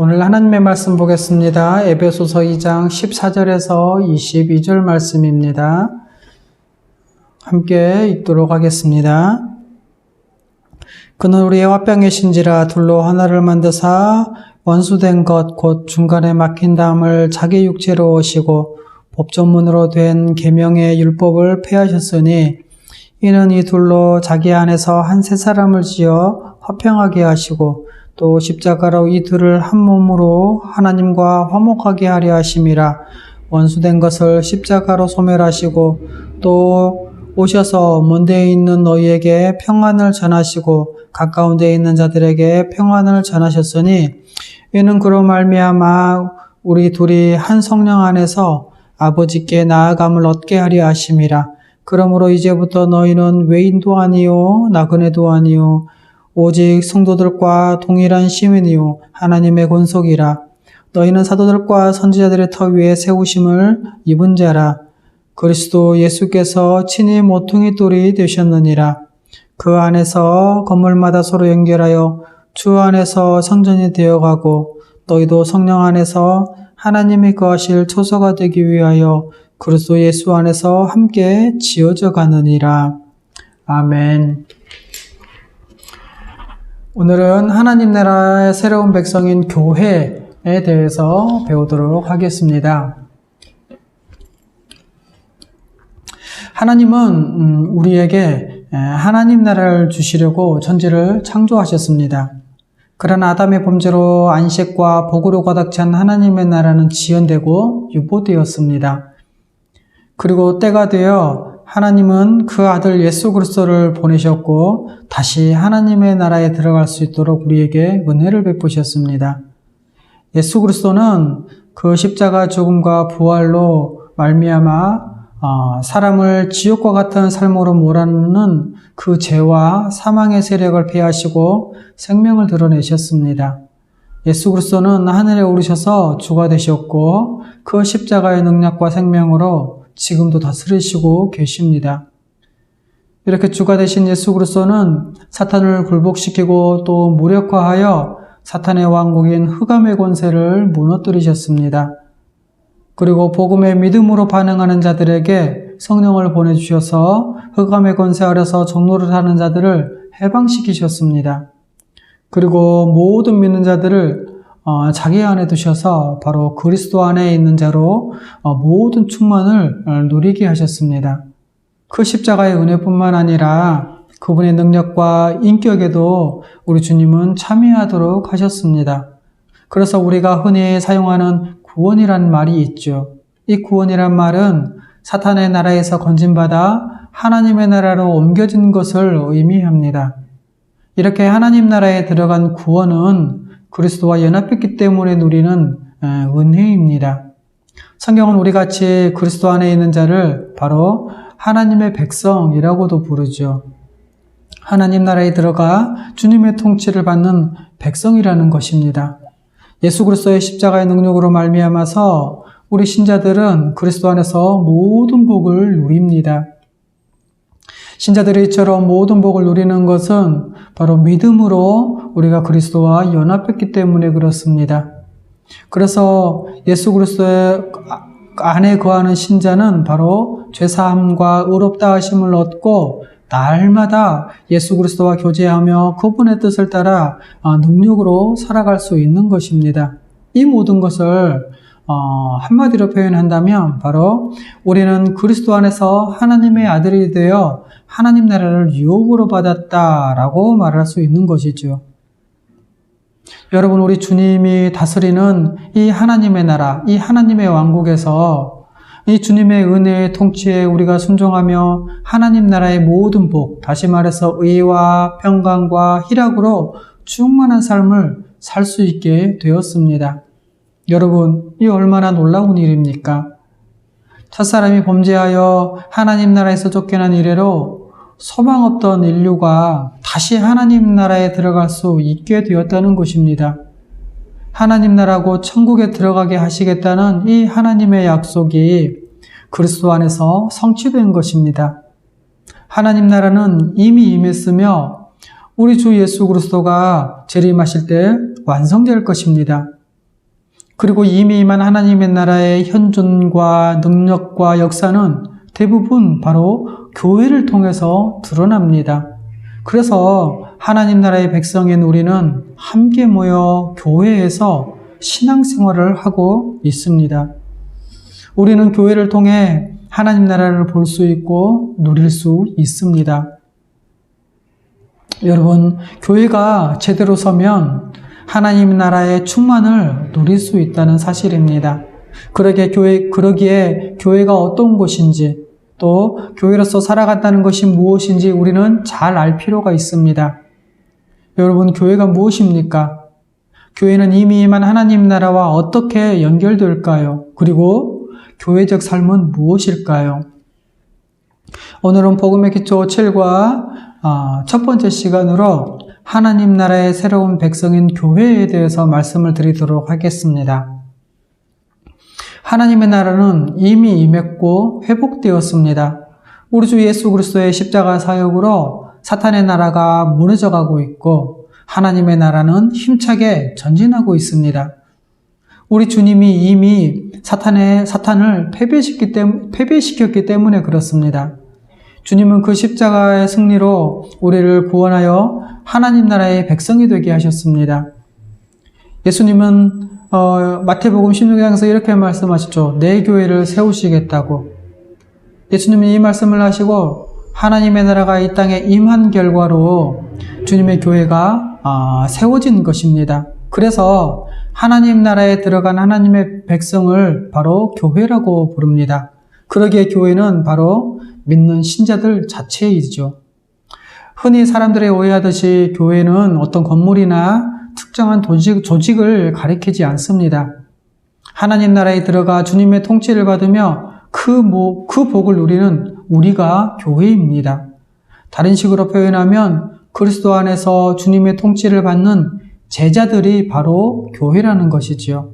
오늘 하나님의 말씀 보겠습니다. 에베소서 2장 14절에서 22절 말씀입니다. 함께 읽도록 하겠습니다. 그는 우리의 화병이신지라 둘로 하나를 만드사 원수된 것 곧 중간에 막힌 담을 자기 육체로 오시고 법조문으로 된 계명의 율법을 폐하셨으니 이는 이 둘로 자기 안에서 한 새 사람을 지어 화평하게 하시고 또 십자가로 이 둘을 한 몸으로 하나님과 화목하게 하려 하심이라. 원수된 것을 십자가로 소멸하시고 또 오셔서 먼 데에 있는 너희에게 평안을 전하시고 가까운 데에 있는 자들에게 평안을 전하셨으니 이는 그로 말미암아 우리 둘이 한 성령 안에서 아버지께 나아감을 얻게 하려 하심이라. 그러므로 이제부터 너희는 외인도 아니요 나그네도 아니요 오직 성도들과 동일한 시민이요 하나님의 권속이라. 너희는 사도들과 선지자들의 터 위에 세우심을 입은 자라. 그리스도 예수께서 친히 모퉁이 돌이 되셨느니라. 그 안에서 건물마다 서로 연결하여 주 안에서 성전이 되어가고 너희도 성령 안에서 하나님이 거하실 초소가 되기 위하여 그리스도 예수 안에서 함께 지어져 가느니라. 아멘. 오늘은 하나님 나라의 새로운 백성인 교회에 대해서 배우도록 하겠습니다. 하나님은 우리에게 하나님 나라를 주시려고 천지를 창조하셨습니다. 그러나 아담의 범죄로 안식과 복으로 가득 찬 하나님의 나라는 지연되고 유보되었습니다. 그리고 때가 되어 하나님은 그 아들 예수 그리스도를 보내셨고 다시 하나님의 나라에 들어갈 수 있도록 우리에게 은혜를 베푸셨습니다. 예수 그리스도는 그 십자가 죽음과 부활로 말미암아 사람을 지옥과 같은 삶으로 몰아넣는 그 죄와 사망의 세력을 폐하시고 생명을 드러내셨습니다. 예수 그리스도는 하늘에 오르셔서 주가 되셨고 그 십자가의 능력과 생명으로 지금도 다스리시고 계십니다. 이렇게 주가 되신 예수 그리스도는 사탄을 굴복시키고 또 무력화하여 사탄의 왕국인 흑암의 권세를 무너뜨리셨습니다. 그리고 복음의 믿음으로 반응하는 자들에게 성령을 보내주셔서 흑암의 권세 아래서 종노를 하는 자들을 해방시키셨습니다. 그리고 모든 믿는 자들을 자기 안에 두셔서 바로 그리스도 안에 있는 자로 모든 충만을 누리게 하셨습니다. 그 십자가의 은혜뿐만 아니라 그분의 능력과 인격에도 우리 주님은 참여하도록 하셨습니다. 그래서 우리가 흔히 사용하는 구원이란 말이 있죠. 이 구원이란 말은 사탄의 나라에서 건진받아 하나님의 나라로 옮겨진 것을 의미합니다. 이렇게 하나님 나라에 들어간 구원은 그리스도와 연합했기 때문에 누리는 은혜입니다. 성경은 우리 같이 그리스도 안에 있는 자를 바로 하나님의 백성이라고도 부르죠. 하나님 나라에 들어가 주님의 통치를 받는 백성이라는 것입니다. 예수 그리스도의 십자가의 능력으로 말미암아서 우리 신자들은 그리스도 안에서 모든 복을 누립니다. 신자들이 이처럼 모든 복을 누리는 것은 바로 믿음으로 우리가 그리스도와 연합했기 때문에 그렇습니다. 그래서 예수 그리스도의 안에 거하는 신자는 바로 죄사함과 의롭다 하심을 얻고 날마다 예수 그리스도와 교제하며 그분의 뜻을 따라 능력으로 살아갈 수 있는 것입니다. 이 모든 것을 한마디로 표현한다면 바로 우리는 그리스도 안에서 하나님의 아들이 되어 하나님 나라를 유업으로 받았다라고 말할 수 있는 것이죠. 여러분, 우리 주님이 다스리는 이 하나님의 나라, 이 하나님의 왕국에서 이 주님의 은혜의 통치에 우리가 순종하며 하나님 나라의 모든 복, 다시 말해서 의와 평강과 희락으로 충만한 삶을 살 수 있게 되었습니다. 여러분, 이 얼마나 놀라운 일입니까? 첫사람이 범죄하여 하나님 나라에서 쫓겨난 이래로 소망 없던 인류가 다시 하나님 나라에 들어갈 수 있게 되었다는 것입니다. 하나님 나라고 천국에 들어가게 하시겠다는 이 하나님의 약속이 그리스도 안에서 성취된 것입니다. 하나님 나라는 이미 임했으며 우리 주 예수 그리스도가 재림하실 때 완성될 것입니다. 그리고 이미 임한 하나님의 나라의 현존과 능력과 역사는 대부분 바로 교회를 통해서 드러납니다. 그래서 하나님 나라의 백성인 우리는 함께 모여 교회에서 신앙생활을 하고 있습니다. 우리는 교회를 통해 하나님 나라를 볼 수 있고 누릴 수 있습니다. 여러분, 교회가 제대로 서면 하나님 나라의 충만을 누릴 수 있다는 사실입니다. 그러기에 교회가 어떤 곳인지, 또 교회로서 살아간다는 것이 무엇인지 우리는 잘 알 필요가 있습니다. 여러분, 교회가 무엇입니까? 교회는 이미 임한 하나님 나라와 어떻게 연결될까요? 그리고 교회적 삶은 무엇일까요? 오늘은 복음의 기초 7과 첫 번째 시간으로 하나님 나라의 새로운 백성인 교회에 대해서 말씀을 드리도록 하겠습니다. 하나님의 나라는 이미 임했고 회복되었습니다. 우리 주 예수 그리스도의 십자가 사역으로 사탄의 나라가 무너져가고 있고 하나님의 나라는 힘차게 전진하고 있습니다. 우리 주님이 이미 사탄을 패배시켰기 때문에 그렇습니다. 주님은 그 십자가의 승리로 우리를 구원하여 하나님 나라의 백성이 되게 하셨습니다. 예수님은 마태복음 16장에서 이렇게 말씀하셨죠. 내 교회를 세우시겠다고. 예수님은 이 말씀을 하시고 하나님의 나라가 이 땅에 임한 결과로 주님의 교회가 세워진 것입니다. 그래서 하나님 나라에 들어간 하나님의 백성을 바로 교회라고 부릅니다. 그러기에 교회는 바로 믿는 신자들 자체이죠. 흔히 사람들이 오해하듯이 교회는 어떤 건물이나 특정한 조직을 가리키지 않습니다. 하나님 나라에 들어가 주님의 통치를 받으며 그 복을 누리는 우리가 교회입니다. 다른 식으로 표현하면 그리스도 안에서 주님의 통치를 받는 제자들이 바로 교회라는 것이지요.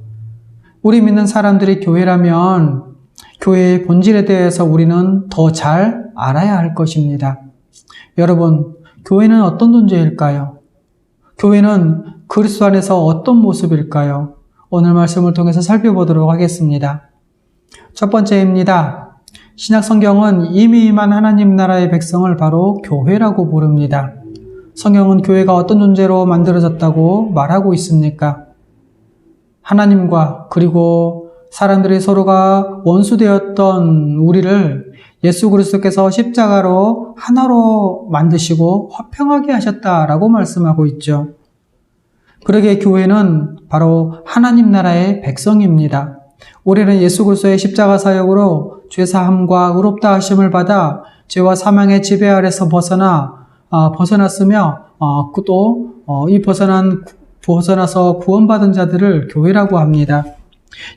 우리 믿는 사람들이 교회라면 교회의 본질에 대해서 우리는 더 잘 알아야 할 것입니다. 여러분, 교회는 어떤 존재일까요? 교회는 그리스도 안에서 어떤 모습일까요? 오늘 말씀을 통해서 살펴보도록 하겠습니다. 첫 번째입니다. 신약 성경은 이미 임한 하나님 나라의 백성을 바로 교회라고 부릅니다. 성경은 교회가 어떤 존재로 만들어졌다고 말하고 있습니까? 하나님과 그리고 사람들이 서로가 원수되었던 우리를 예수 그리스도께서 십자가로 하나로 만드시고 화평하게 하셨다라고 말씀하고 있죠. 그러기에 교회는 바로 하나님 나라의 백성입니다. 우리는 예수 그리스도의 십자가 사역으로 죄사함과 의롭다 하심을 받아 죄와 사망의 지배 아래서 벗어났으며 또 이 벗어나서 구원받은 자들을 교회라고 합니다.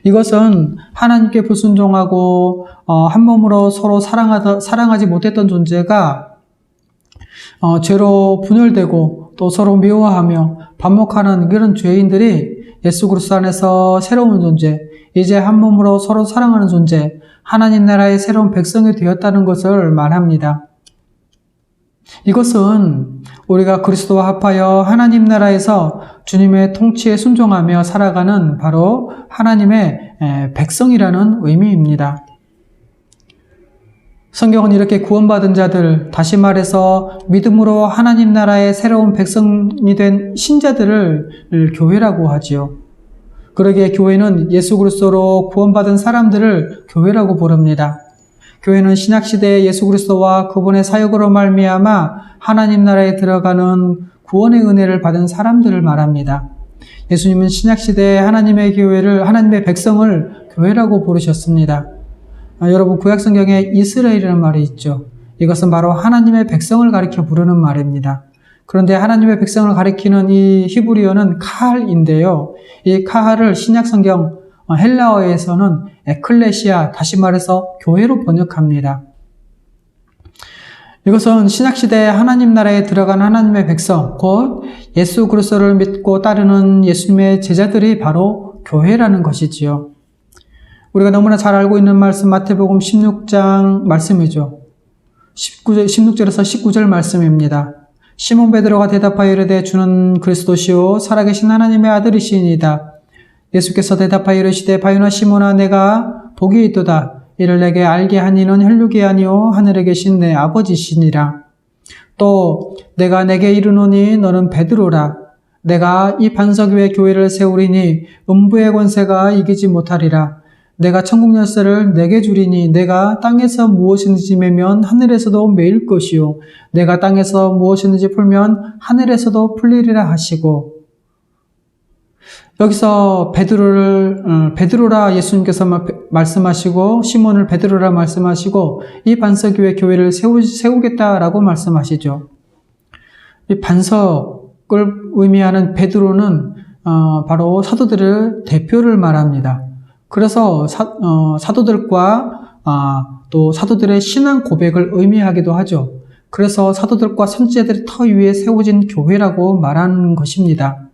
이것은 하나님께 불순종하고 한 몸으로 서로 사랑하지 못했던 존재가 죄로 분열되고 또 서로 미워하며 반목하는 그런 죄인들이 예수 그리스도 안에서 새로운 존재, 이제 한 몸으로 서로 사랑하는 존재, 하나님 나라의 새로운 백성이 되었다는 것을 말합니다. 이것은 우리가 그리스도와 합하여 하나님 나라에서 주님의 통치에 순종하며 살아가는 바로 하나님의 백성이라는 의미입니다. 성경은 이렇게 구원받은 자들, 다시 말해서 믿음으로 하나님 나라의 새로운 백성이 된 신자들을 교회라고 하지요. 그러기에 교회는 예수 그리스도로 구원받은 사람들을 교회라고 부릅니다. 교회는 신약시대의 예수 그리스도와 그분의 사역으로 말미암아 하나님 나라에 들어가는 구원의 은혜를 받은 사람들을 말합니다. 예수님은 신약시대에 하나님의 백성을 교회라고 부르셨습니다. 여러분, 구약성경에 이스라엘이라는 말이 있죠. 이것은 바로 하나님의 백성을 가리켜 부르는 말입니다. 그런데 하나님의 백성을 가리키는 이 히브리어는 카할인데요. 이 카할을 신약성경 헬라어에서는 에클레시아, 다시 말해서 교회로 번역합니다. 이것은 신약시대에 하나님 나라에 들어간 하나님의 백성, 곧 예수 그리스도를 믿고 따르는 예수님의 제자들이 바로 교회라는 것이지요. 우리가 너무나 잘 알고 있는 말씀, 마태복음 16장 말씀이죠. 16절에서 19절 말씀입니다. 시몬 베드로가 대답하여 이르되 주는 그리스도시요 살아계신 하나님의 아들이시니이다. 예수께서 대답하여 이르시되 바요나 시몬아 내가 복이 있도다. 이를 내게 알게 한 이는 혈육이 아니요 하늘에 계신 내 아버지시니라. 또 내가 내게 이르노니 너는 베드로라. 내가 이 반석 위에 교회를 세우리니 음부의 권세가 이기지 못하리라. 내가 천국 열쇠를 내게 주리니 내가 땅에서 무엇이든지 매면 하늘에서도 매일 것이요 내가 땅에서 무엇이든지 풀면 하늘에서도 풀리리라 하시고, 여기서 베드로라 예수님께서 말씀하시고 시몬을 베드로라 말씀하시고 이 반석 위에 교회를 세우겠다라고 말씀하시죠. 이 반석을 의미하는 베드로는 바로 사도들의 대표를 말합니다. 그래서 사도들과 또 사도들의 신앙 고백을 의미하기도 하죠. 그래서 사도들과 선지자들의 터 위에 세워진 교회라고 말하는 것입니다.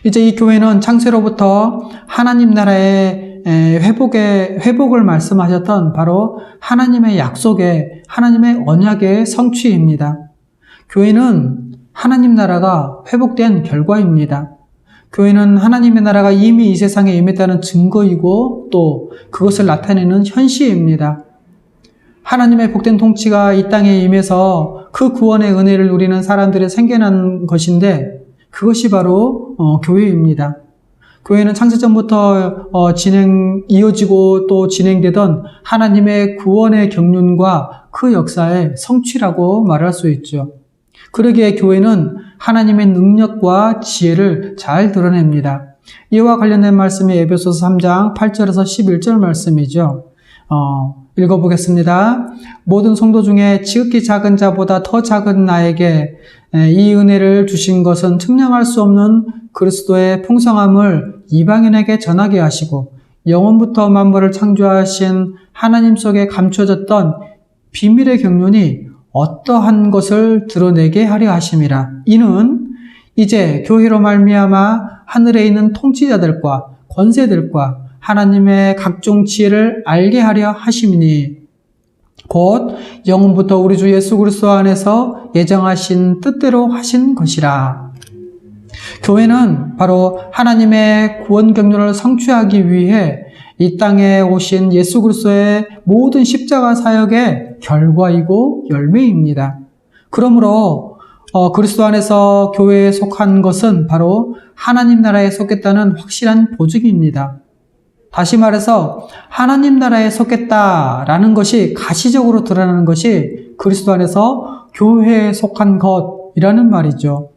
이제 이 교회는 창세로부터 하나님 나라의 회복을 말씀하셨던 바로 하나님의 약속의, 하나님의 언약의 성취입니다. 교회는 하나님 나라가 회복된 결과입니다. 교회는 하나님의 나라가 이미 이 세상에 임했다는 증거이고 또 그것을 나타내는 현시입니다. 하나님의 복된 통치가 이 땅에 임해서 그 구원의 은혜를 누리는 사람들이 생겨난 것인데 그것이 바로 교회입니다. 교회는 창세전부터 이어지고 또 진행되던 하나님의 구원의 경륜과 그 역사의 성취라고 말할 수 있죠. 그러기에 교회는 하나님의 능력과 지혜를 잘 드러냅니다. 이와 관련된 말씀이 에베소서 3장 8절에서 11절 말씀이죠. 읽어보겠습니다. 모든 성도 중에 지극히 작은 자보다 더 작은 나에게 이 은혜를 주신 것은 측량할 수 없는 그리스도의 풍성함을 이방인에게 전하게 하시고 영원부터 만물을 창조하신 하나님 속에 감춰졌던 비밀의 경륜이 어떠한 것을 드러내게 하려 하심이라. 이는 이제 교회로 말미암아 하늘에 있는 통치자들과 권세들과 하나님의 각종 지혜를 알게 하려 하심이니 곧 영원부터 우리 주 예수 그리스도 안에서 예정하신 뜻대로 하신 것이라. 교회는 바로 하나님의 구원 경륜을 성취하기 위해 이 땅에 오신 예수 그리스도의 모든 십자가 사역의 결과이고 열매입니다. 그러므로 그리스도 안에서 교회에 속한 것은 바로 하나님 나라에 속했다는 확실한 보증입니다. 다시 말해서 하나님 나라에 속했다라는 것이 가시적으로 드러나는 것이 그리스도 안에서 교회에 속한 것이라는 말이죠.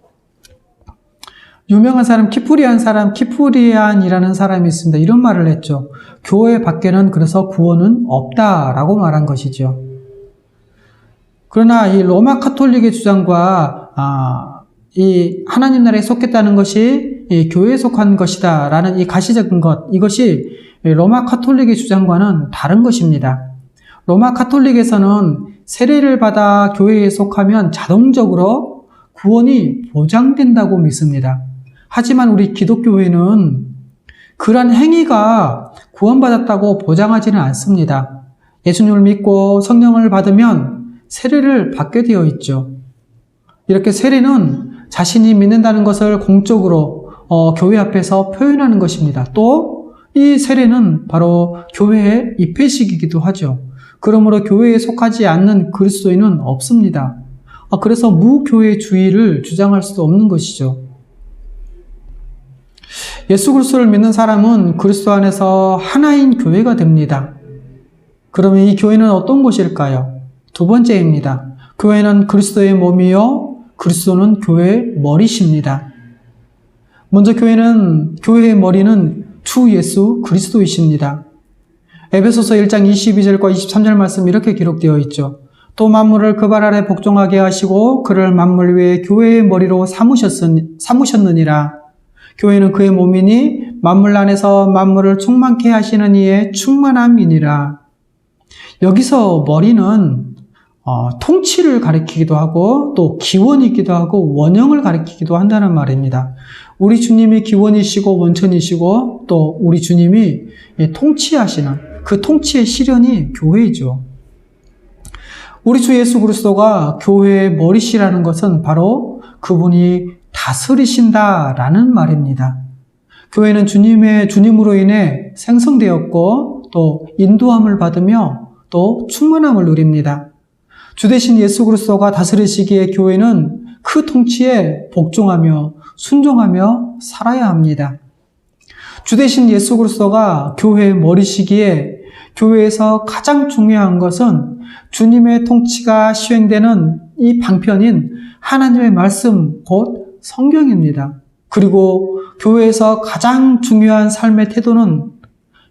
유명한 사람, 키프리안이라는 사람이 있습니다. 이런 말을 했죠. 교회 밖에는 그래서 구원은 없다라고 말한 것이죠. 그러나 이 로마 카톨릭의 주장과 이 하나님 나라에 속했다는 것이 이 교회에 속한 것이다라는 이 가시적인 것, 이것이 로마 카톨릭의 주장과는 다른 것입니다. 로마 카톨릭에서는 세례를 받아 교회에 속하면 자동적으로 구원이 보장된다고 믿습니다. 하지만 우리 기독교회는 그러한 행위가 구원받았다고 보장하지는 않습니다. 예수님을 믿고 성령을 받으면 세례를 받게 되어 있죠. 이렇게 세례는 자신이 믿는다는 것을 공적으로 교회 앞에서 표현하는 것입니다. 또 이 세례는 바로 교회의 입회식이기도 하죠. 그러므로 교회에 속하지 않는 그리스도인은 없습니다. 그래서 무교회주의를 주장할 수도 없는 것이죠. 예수 그리스도를 믿는 사람은 그리스도 안에서 하나인 교회가 됩니다. 그러면 이 교회는 어떤 곳일까요? 두 번째입니다. 교회는 그리스도의 몸이요 그리스도는 교회의 머리십니다. 먼저 교회의 머리는 주 예수 그리스도이십니다. 에베소서 1장 22절과 23절 말씀 이렇게 기록되어 있죠. 또 만물을 그 발 아래 복종하게 하시고 그를 만물 위에 교회의 머리로 삼으셨느니라. 교회는 그의 몸이니 만물 안에서 만물을 충만케 하시는 이의 충만함이니라. 여기서 머리는 통치를 가리키기도 하고 또 기원이기도 하고 원형을 가리키기도 한다는 말입니다. 우리 주님이 기원이시고 원천이시고 또 우리 주님이 통치하시는 그 통치의 실현이 교회이죠. 우리 주 예수 그리스도가 교회의 머리시라는 것은 바로 그분이 다스리신다라는 말입니다. 교회는 주님으로 인해 생성되었고 또 인도함을 받으며 또 충만함을 누립니다. 주 대신 예수 그리스도가 다스리시기에 교회는 그 통치에 복종하며 순종하며 살아야 합니다. 주 대신 예수 그리스도가 교회의 머리시기에 교회에서 가장 중요한 것은 주님의 통치가 시행되는 이 방편인 하나님의 말씀, 곧 성경입니다. 그리고 교회에서 가장 중요한 삶의 태도는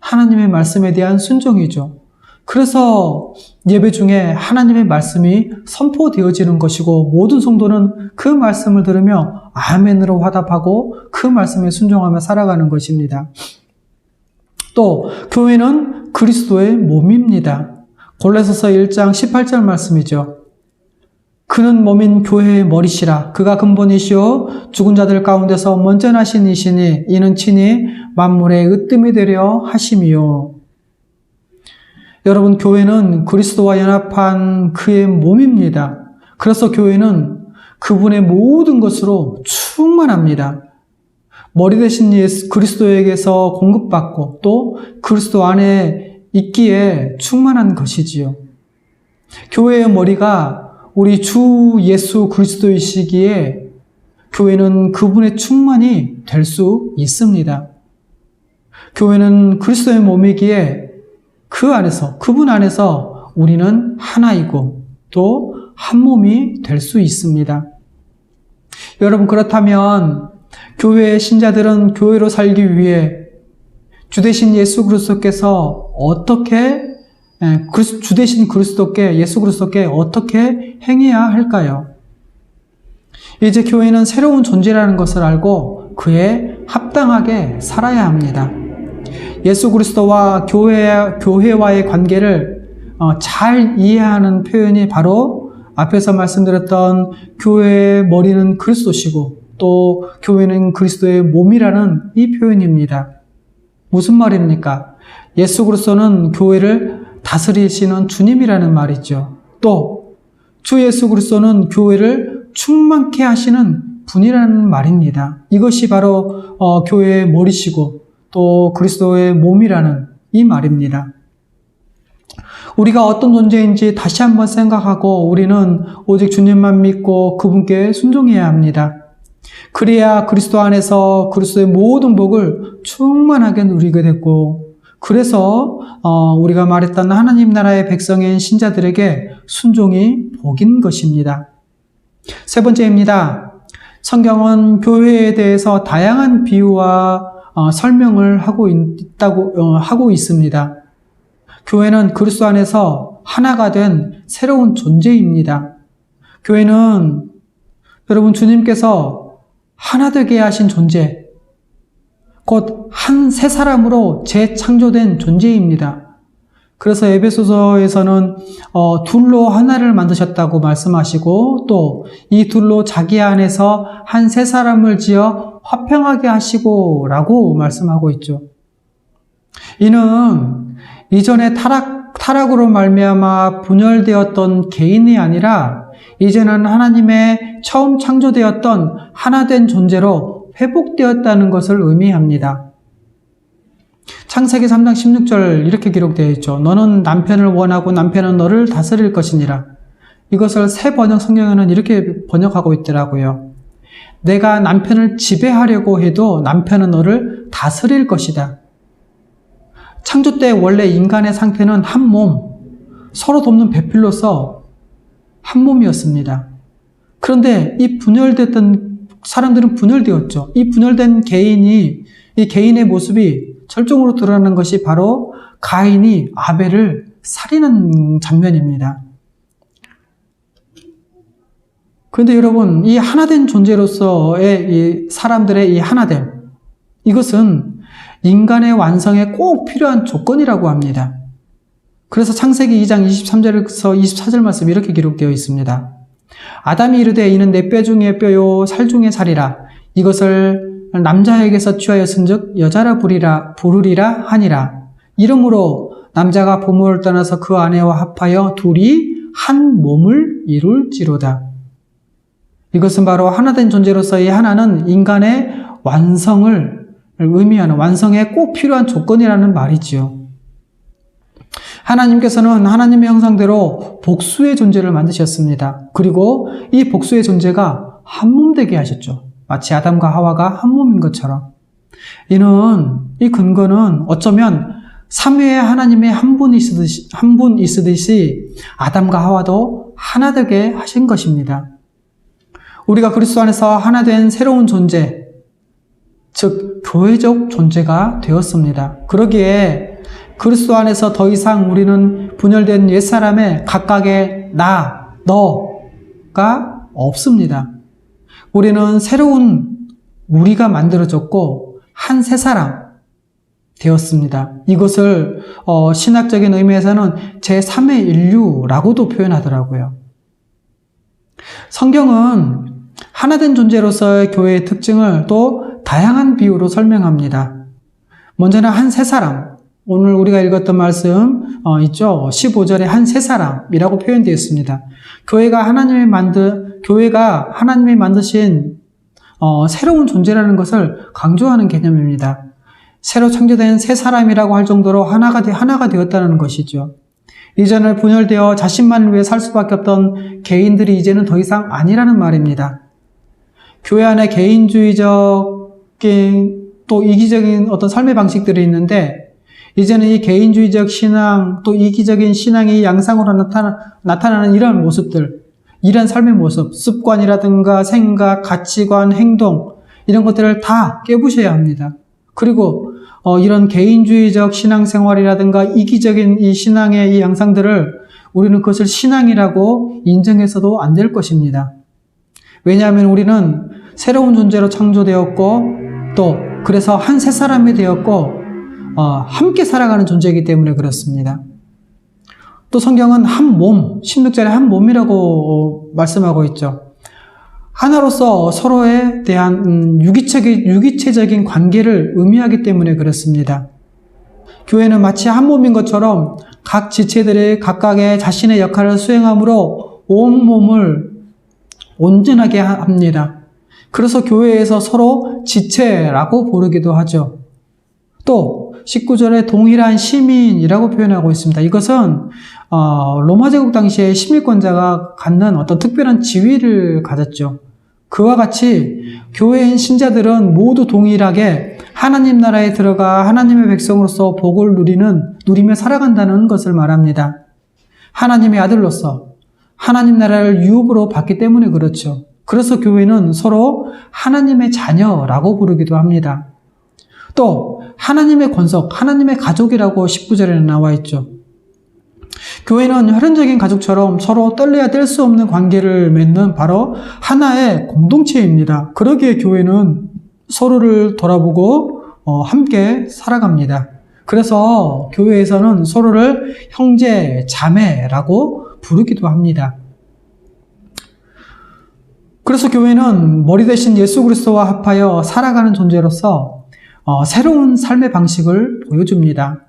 하나님의 말씀에 대한 순종이죠. 그래서 예배 중에 하나님의 말씀이 선포되어지는 것이고 모든 성도는 그 말씀을 들으며 아멘으로 화답하고 그 말씀에 순종하며 살아가는 것입니다. 또 교회는 그리스도의 몸입니다. 골로새서 1장 18절 말씀이죠. 그는 몸인 교회의 머리시라. 그가 근본이시오 죽은 자들 가운데서 먼저 나신 이시니 이는 친히 만물의 으뜸이 되려 하심이요. 여러분, 교회는 그리스도와 연합한 그의 몸입니다. 그래서 교회는 그분의 모든 것으로 충만합니다. 머리 대신 예수 그리스도에게서 공급받고 또 그리스도 안에 있기에 충만한 것이지요. 교회의 머리가 우리 주 예수 그리스도이시기에 교회는 그분의 충만이 될 수 있습니다. 교회는 그리스도의 몸이기에 그분 안에서 우리는 하나이고 또 한 몸이 될 수 있습니다. 여러분, 그렇다면 교회의 신자들은 교회로 살기 위해 주 대신 예수 그리스도께서 주 대신 예수 그리스도께 어떻게 행해야 할까요? 이제 교회는 새로운 존재라는 것을 알고 그에 합당하게 살아야 합니다. 예수 그리스도와 교회와의 관계를 잘 이해하는 표현이 바로 앞에서 말씀드렸던 교회의 머리는 그리스도시고 또 교회는 그리스도의 몸이라는 이 표현입니다. 무슨 말입니까? 예수 그리스도는 교회를 다스리시는 주님이라는 말이죠. 또 주 예수 그리스도는 교회를 충만케 하시는 분이라는 말입니다. 이것이 바로 교회의 머리시고 또 그리스도의 몸이라는 이 말입니다. 우리가 어떤 존재인지 다시 한번 생각하고 우리는 오직 주님만 믿고 그분께 순종해야 합니다. 그래야 그리스도 안에서 그리스도의 모든 복을 충만하게 누리게 됐고, 그래서 우리가 말했던 하나님 나라의 백성인 신자들에게 순종이 복인 것입니다. 세 번째입니다. 성경은 교회에 대해서 다양한 비유와 설명을 하고 있습니다. 교회는 그리스도 안에서 하나가 된 새로운 존재입니다. 교회는 여러분 주님께서 하나 되게 하신 존재, 곧 새 사람으로 재창조된 존재입니다. 그래서 에베소서에서는 둘로 하나를 만드셨다고 말씀하시고 또 이 둘로 자기 안에서 한 새 사람을 지어 화평하게 하시고 라고 말씀하고 있죠. 이는 이전에 타락으로 말미암아 분열되었던 개인이 아니라 이제는 하나님의 처음 창조되었던 하나된 존재로 회복되었다는 것을 의미합니다. 창세기 3장 16절 이렇게 기록되어 있죠. 너는 남편을 원하고 남편은 너를 다스릴 것이니라. 이것을 새 번역 성경에는 이렇게 번역하고 있더라고요. 내가 남편을 지배하려고 해도 남편은 너를 다스릴 것이다. 창조 때 원래 인간의 상태는 한 몸, 서로 돕는 배필로서 한 몸이었습니다. 그런데 이 분열됐던 사람들은 분열되었죠. 이 분열된 이 개인의 모습이 절정으로 드러나는 것이 바로 가인이 아벨을 살인한 장면입니다. 그런데 여러분, 이 하나된 존재로서의 이 사람들의 이 하나됨, 이것은 인간의 완성에 꼭 필요한 조건이라고 합니다. 그래서 창세기 2장 23절에서 24절 말씀 이렇게 기록되어 있습니다. 아담이 이르되 이는 내 뼈 중에 뼈요 살 중에 살이라. 이것을 남자에게서 취하였은즉 여자라 부르리라 하니라. 이러므로 남자가 부모를 떠나서 그 아내와 합하여 둘이 한 몸을 이룰지로다. 이것은 바로 하나된 존재로서의 하나는 인간의 완성을 의미하는 완성에 꼭 필요한 조건이라는 말이지요. 하나님께서는 하나님의 형상대로 복수의 존재를 만드셨습니다. 그리고 이 복수의 존재가 한 몸 되게 하셨죠. 마치 아담과 하와가 한 몸인 것처럼. 이 근거는 어쩌면 삼위의 하나님의 한 분 있으듯이 아담과 하와도 하나 되게 하신 것입니다. 우리가 그리스도 안에서 하나 된 새로운 존재, 즉 교회적 존재가 되었습니다. 그러기에 그리스도 안에서 더 이상 우리는 분열된 옛사람의 각각의 나, 너가 없습니다. 우리는 새로운 우리가 만들어졌고 한 새 사람 되었습니다. 이것을 신학적인 의미에서는 제3의 인류라고도 표현하더라고요. 성경은 하나된 존재로서의 교회의 특징을 또 다양한 비유로 설명합니다. 먼저는 한 새 사람, 오늘 우리가 읽었던 말씀 있죠? 15절에 한 새 사람이라고 표현되어 있습니다. 교회가 하나님이 만드신 새로운 존재라는 것을 강조하는 개념입니다. 새로 창조된 새 사람이라고 할 정도로 하나가 되었다는 것이죠. 이전에 분열되어 자신만을 위해 살 수밖에 없던 개인들이 이제는 더 이상 아니라는 말입니다. 교회 안에 개인주의적인 또 이기적인 어떤 삶의 방식들이 있는데 이제는 이 개인주의적 신앙 또 이기적인 신앙이 양상으로 나타나는 이런 모습들, 이런 삶의 모습, 습관이라든가 생각, 가치관, 행동 이런 것들을 다 깨부셔야 합니다. 그리고 이런 개인주의적 신앙생활이라든가 이기적인 이 신앙의 이 양상들을 우리는 그것을 신앙이라고 인정해서도 안 될 것입니다. 왜냐하면 우리는 새로운 존재로 창조되었고 또 그래서 한 새 사람이 되었고 함께 살아가는 존재이기 때문에 그렇습니다. 또 성경은 한 몸, 16절에 한 몸이라고 말씀하고 있죠. 하나로서 서로에 대한 유기체적인 관계를 의미하기 때문에 그렇습니다. 교회는 마치 한 몸인 것처럼 각 지체들이 각각의 자신의 역할을 수행함으로 온 몸을 온전하게 합니다. 그래서 교회에서 서로 지체라고 부르기도 하죠. 또 19절에 동일한 시민이라고 표현하고 있습니다. 이것은 로마 제국 당시에 시민권자가 갖는 어떤 특별한 지위를 가졌죠. 그와 같이 교회인 신자들은 모두 동일하게 하나님 나라에 들어가 하나님의 백성으로서 복을 누리며 살아간다는 것을 말합니다. 하나님의 아들로서 하나님 나라를 유업으로 받기 때문에 그렇죠. 그래서 교회는 서로 하나님의 자녀라고 부르기도 합니다. 또 하나님의 권속, 하나님의 가족이라고 19절에 나와 있죠. 교회는 혈연적인 가족처럼 서로 뗄래야 뗄 수 없는 관계를 맺는 바로 하나의 공동체입니다. 그러기에 교회는 서로를 돌아보고 함께 살아갑니다. 그래서 교회에서는 서로를 형제, 자매라고 부르기도 합니다. 그래서 교회는 머리 대신 예수 그리스도와 합하여 살아가는 존재로서 새로운 삶의 방식을 보여줍니다.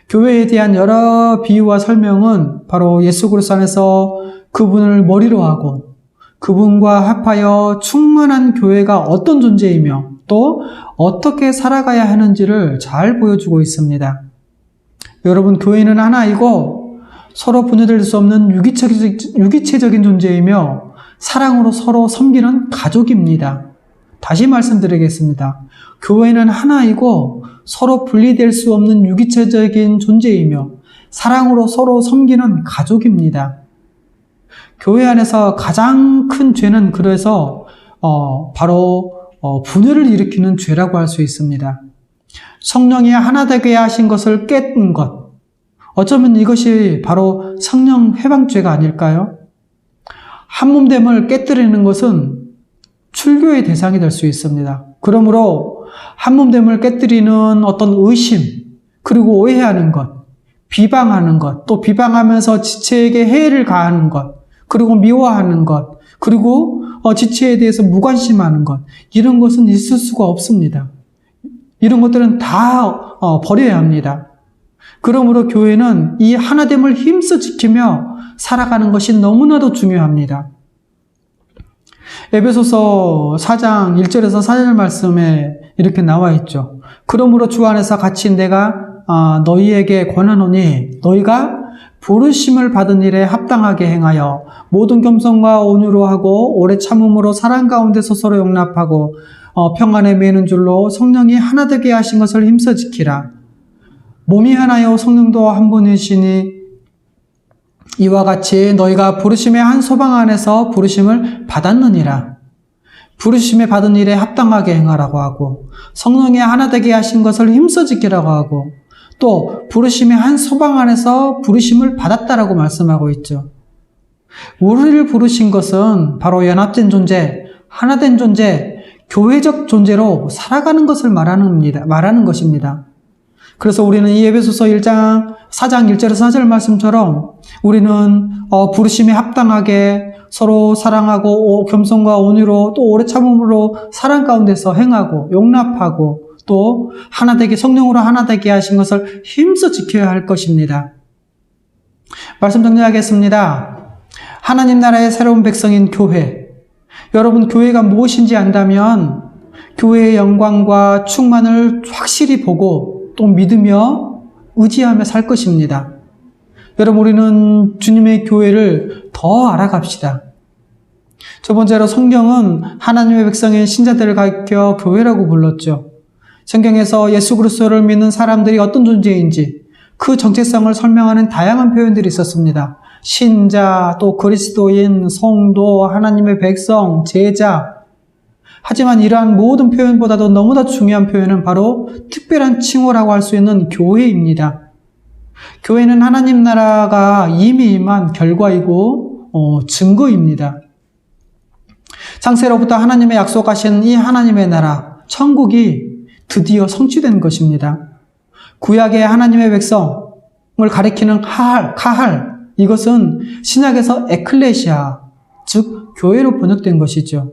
교회에 대한 여러 비유와 설명은 바로 예수 그리스도 안에서 그분을 머리로 하고 그분과 합하여 충만한 교회가 어떤 존재이며 또 어떻게 살아가야 하는지를 잘 보여주고 있습니다. 여러분, 교회는 하나이고 서로 분열될 수 없는 유기체적인 존재이며 사랑으로 서로 섬기는 가족입니다. 다시 말씀드리겠습니다. 교회는 하나이고 서로 분리될 수 없는 유기체적인 존재이며 사랑으로 서로 섬기는 가족입니다. 교회 안에서 가장 큰 죄는 그래서 바로 분열을 일으키는 죄라고 할 수 있습니다. 성령이 하나 되게 하신 것을 깼는 것, 어쩌면 이것이 바로 성령 회방죄가 아닐까요? 한몸됨을 깨뜨리는 것은 출교의 대상이 될 수 있습니다. 그러므로 한몸됨을 깨뜨리는 어떤 의심, 그리고 오해하는 것, 비방하는 것, 또 비방하면서 지체에게 해를 가하는 것, 그리고 미워하는 것, 그리고 지체에 대해서 무관심하는 것, 이런 것은 있을 수가 없습니다. 이런 것들은 다 버려야 합니다. 그러므로 교회는 이 하나됨을 힘써 지키며 살아가는 것이 너무나도 중요합니다. 에베소서 4장 1절에서 4절 말씀에 이렇게 나와 있죠. 그러므로 주 안에서 같이 내가 너희에게 권하노니 너희가 부르심을 받은 일에 합당하게 행하여 모든 겸손과 온유로 하고 오래 참음으로 사랑 가운데서 서로 용납하고 평안에 매는 줄로 성령이 하나 되게 하신 것을 힘써 지키라. 몸이 하나요 성령도 한 분이시니 이와 같이 너희가 부르심의 한 소방 안에서 부르심을 받았느니라. 부르심에 받은 일에 합당하게 행하라고 하고 성령이 하나 되게 하신 것을 힘써 지키라고 하고 또 부르심의 한 소방 안에서 부르심을 받았다라고 말씀하고 있죠. 우리를 부르신 것은 바로 연합된 존재, 하나된 존재, 교회적 존재로 살아가는 것을 말하는 것입니다. 그래서 우리는 이 에베소서 4장 1절에서 4절 말씀처럼 우리는 부르심에 합당하게 서로 사랑하고 겸손과 온유로 또 오래 참음으로 사랑 가운데서 행하고 용납하고 또 하나되게 성령으로 하나되게 하신 것을 힘써 지켜야 할 것입니다. 말씀 정리하겠습니다. 하나님 나라의 새로운 백성인 교회. 여러분 교회가 무엇인지 안다면 교회의 영광과 충만을 확실히 보고 또 믿으며 의지하며 살 것입니다. 여러분 우리는 주님의 교회를 더 알아갑시다. 첫 번째로 성경은 하나님의 백성인 신자들을 가리켜 교회라고 불렀죠. 성경에서 예수 그리스도를 믿는 사람들이 어떤 존재인지 그 정체성을 설명하는 다양한 표현들이 있었습니다. 신자, 또 그리스도인, 성도, 하나님의 백성, 제자. 하지만 이러한 모든 표현보다도 너무나 중요한 표현은 바로 특별한 칭호라고 할 수 있는 교회입니다. 교회는 하나님 나라가 이미 임한 결과이고 증거입니다. 창세로부터 하나님의 약속하신 이 하나님의 나라, 천국이 드디어 성취된 것입니다. 구약의 하나님의 백성을 가리키는 카할, 이것은 신약에서 에클레시아, 즉 교회로 번역된 것이죠.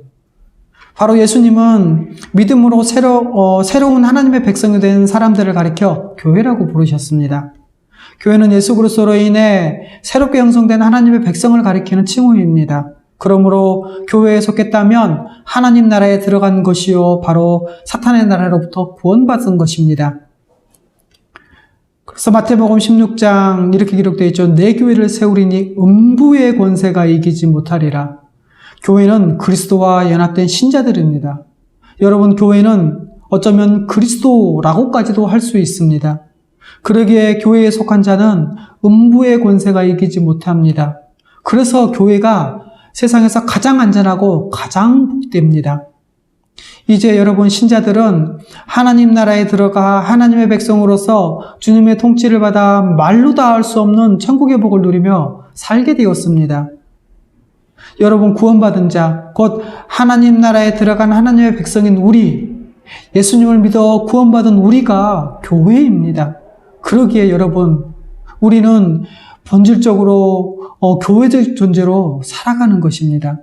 바로 예수님은 믿음으로 새로운 하나님의 백성이 된 사람들을 가리켜 교회라고 부르셨습니다. 교회는 예수 그리스도로 인해 새롭게 형성된 하나님의 백성을 가리키는 칭호입니다. 그러므로 교회에 속했다면 하나님 나라에 들어간 것이요 바로 사탄의 나라로부터 구원받은 것입니다. 그래서 마태복음 16장 이렇게 기록되어 있죠. 내 교회를 세우리니 음부의 권세가 이기지 못하리라. 교회는 그리스도와 연합된 신자들입니다. 여러분 교회는 어쩌면 그리스도라고까지도 할 수 있습니다. 그러기에 교회에 속한 자는 음부의 권세가 이기지 못합니다. 그래서 교회가 세상에서 가장 안전하고 가장 복됩니다. 이제 여러분 신자들은 하나님 나라에 들어가 하나님의 백성으로서 주님의 통치를 받아 말로 다 할 수 없는 천국의 복을 누리며 살게 되었습니다. 여러분 구원받은 자, 곧 하나님 나라에 들어간 하나님의 백성인 우리, 예수님을 믿어 구원받은 우리가 교회입니다. 그러기에 여러분 우리는 본질적으로 교회적 존재로 살아가는 것입니다.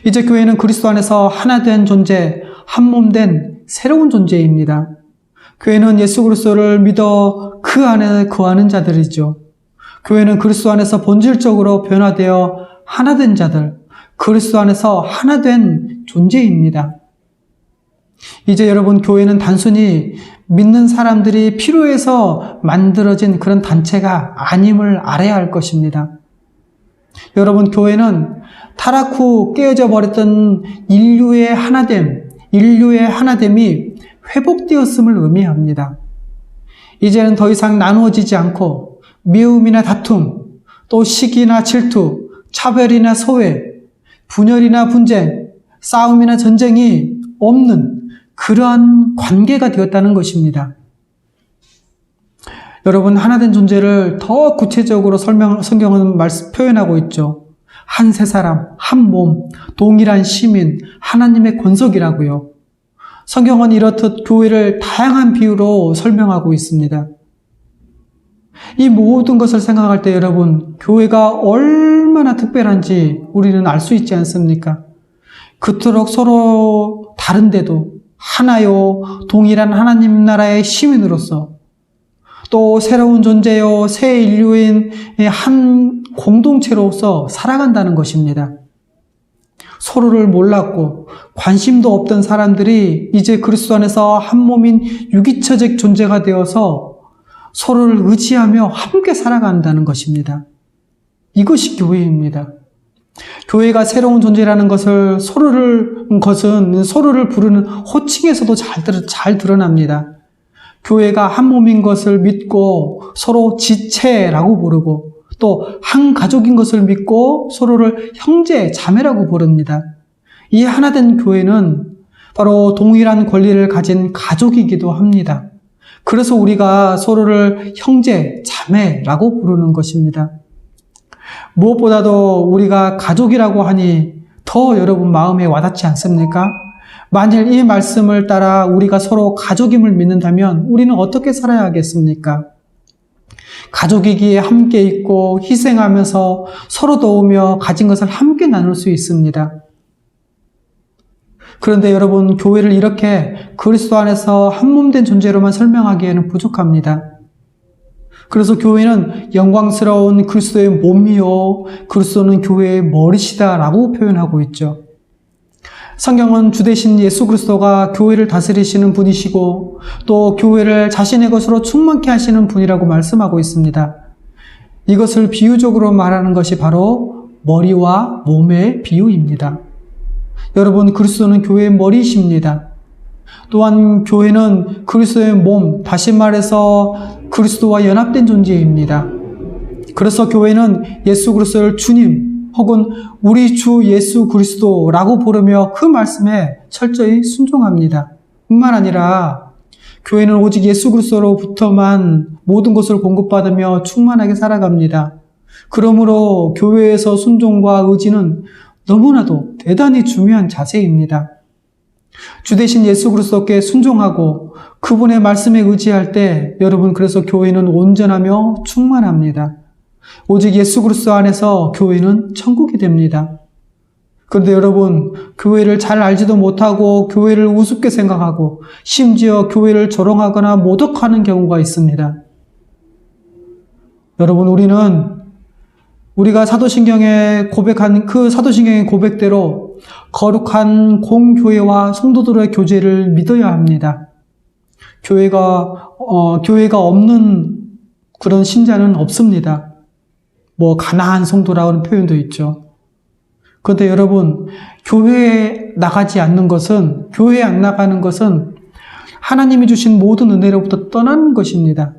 이제 교회는 그리스도 안에서 하나 된 존재, 한 몸 된 새로운 존재입니다. 교회는 예수 그리스도를 믿어 그 안에 거하는 자들이죠. 교회는 그리스도 안에서 본질적으로 변화되어 하나 된 자들, 그리스도 안에서 하나 된 존재입니다. 이제 여러분 교회는 단순히 믿는 사람들이 필요해서 만들어진 그런 단체가 아님을 알아야 할 것입니다. 여러분 교회는 타락 후 깨어져 버렸던 인류의 하나됨이 회복되었음을 의미합니다. 이제는 더 이상 나누어지지 않고 미움이나 다툼, 또 시기나 질투, 차별이나 소외, 분열이나 분쟁, 싸움이나 전쟁이 없는 그러한 관계가 되었다는 것입니다. 여러분 하나된 존재를 더 구체적으로 성경은 표현하고 있죠. 한 세 사람, 한 몸, 동일한 시민, 하나님의 권속이라고요. 성경은 이렇듯 교회를 다양한 비유로 설명하고 있습니다. 이 모든 것을 생각할 때 여러분, 교회가 얼마나 특별한지 우리는 알 수 있지 않습니까? 그토록 서로 다른데도 하나요, 동일한 하나님 나라의 시민으로서 또 새로운 존재요, 새 인류인 한 공동체로서 살아간다는 것입니다. 서로를 몰랐고 관심도 없던 사람들이 이제 그리스도 안에서 한 몸인 유기체적 존재가 되어서 서로를 의지하며 함께 살아간다는 것입니다. 이것이 교회입니다. 교회가 새로운 존재라는 것은 서로를 부르는 호칭에서도 잘 드러납니다. 교회가 한 몸인 것을 믿고 서로 지체라고 부르고 또 한 가족인 것을 믿고 서로를 형제, 자매라고 부릅니다. 이 하나된 교회는 바로 동일한 권리를 가진 가족이기도 합니다. 그래서 우리가 서로를 형제, 자매라고 부르는 것입니다. 무엇보다도 우리가 가족이라고 하니 더 여러분 마음에 와닿지 않습니까? 만일 이 말씀을 따라 우리가 서로 가족임을 믿는다면 우리는 어떻게 살아야 하겠습니까? 가족이기에 함께 있고 희생하면서 서로 도우며 가진 것을 함께 나눌 수 있습니다. 그런데 여러분, 교회를 이렇게 그리스도 안에서 한 몸 된 존재로만 설명하기에는 부족합니다. 그래서 교회는 영광스러운 그리스도의 몸이요 그리스도는 교회의 머리시다라고 표현하고 있죠. 성경은 주 되신 예수 그리스도가 교회를 다스리시는 분이시고 또 교회를 자신의 것으로 충만케 하시는 분이라고 말씀하고 있습니다. 이것을 비유적으로 말하는 것이 바로 머리와 몸의 비유입니다. 여러분, 그리스도는 교회의 머리이십니다. 또한 교회는 그리스도의 몸, 다시 말해서 그리스도와 연합된 존재입니다. 그래서 교회는 예수 그리스도를 주님 혹은 우리 주 예수 그리스도라고 부르며 그 말씀에 철저히 순종합니다. 뿐만 아니라 교회는 오직 예수 그리스도로부터만 모든 것을 공급받으며 충만하게 살아갑니다. 그러므로 교회에서 순종과 의지는 너무나도 대단히 중요한 자세입니다. 주 되신 예수 그리스도께 순종하고 그분의 말씀에 의지할 때 여러분, 그래서 교회는 온전하며 충만합니다. 오직 예수 그리스도 안에서 교회는 천국이 됩니다. 그런데 여러분, 교회를 잘 알지도 못하고 교회를 우습게 생각하고 심지어 교회를 조롱하거나 모독하는 경우가 있습니다. 여러분, 우리가 사도신경에 고백한 그 사도신경의 고백대로 거룩한 공교회와 성도들의 교제를 믿어야 합니다. 교회가 없는 그런 신자는 없습니다. 가나안 성도라는 표현도 있죠. 그런데 여러분, 교회에 안 나가는 것은 하나님이 주신 모든 은혜로부터 떠나는 것입니다.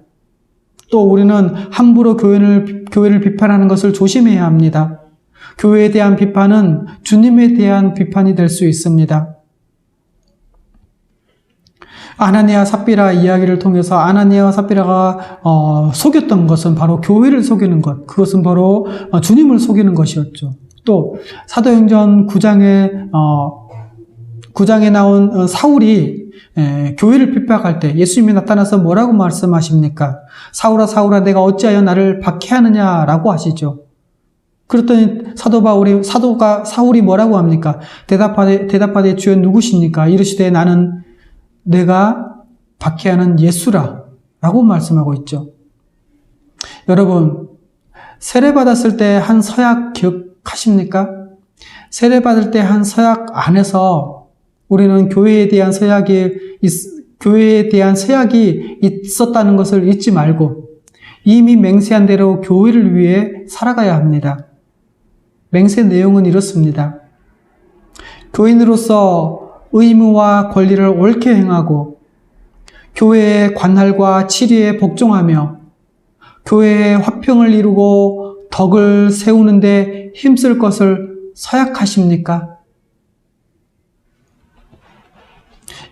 또 우리는 함부로 교회를 비판하는 것을 조심해야 합니다. 교회에 대한 비판은 주님에 대한 비판이 될 수 있습니다. 아나니아 삽비라 이야기를 통해서 아나니아와 삽비라가 속였던 것은 바로 교회를 속이는 것, 그것은 바로 주님을 속이는 것이었죠. 또 사도행전 9장에 나온 사울이 교회를 핍박할 때 예수님이 나타나서 뭐라고 말씀하십니까? 사울아 사울아 내가 어찌하여 나를 박해하느냐라고 하시죠. 그랬더니 사울이 뭐라고 합니까? 대답하되 주여 누구십니까? 이르시되 나는 내가 박해하는 예수라 라고 말씀하고 있죠. 여러분, 세례받았을 때 한 서약 기억하십니까? 세례받을 때 한 서약 안에서 우리는 교회에 대한 서약이 있었다는 것을 잊지 말고 이미 맹세한 대로 교회를 위해 살아가야 합니다. 맹세 내용은 이렇습니다. 교인으로서 의무와 권리를 옳게 행하고 교회의 관할과 치리에 복종하며 교회의 화평을 이루고 덕을 세우는 데 힘쓸 것을 서약하십니까?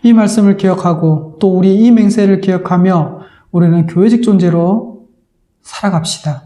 이 말씀을 기억하고 또 우리 이 맹세를 기억하며 우리는 교회적 존재로 살아갑시다.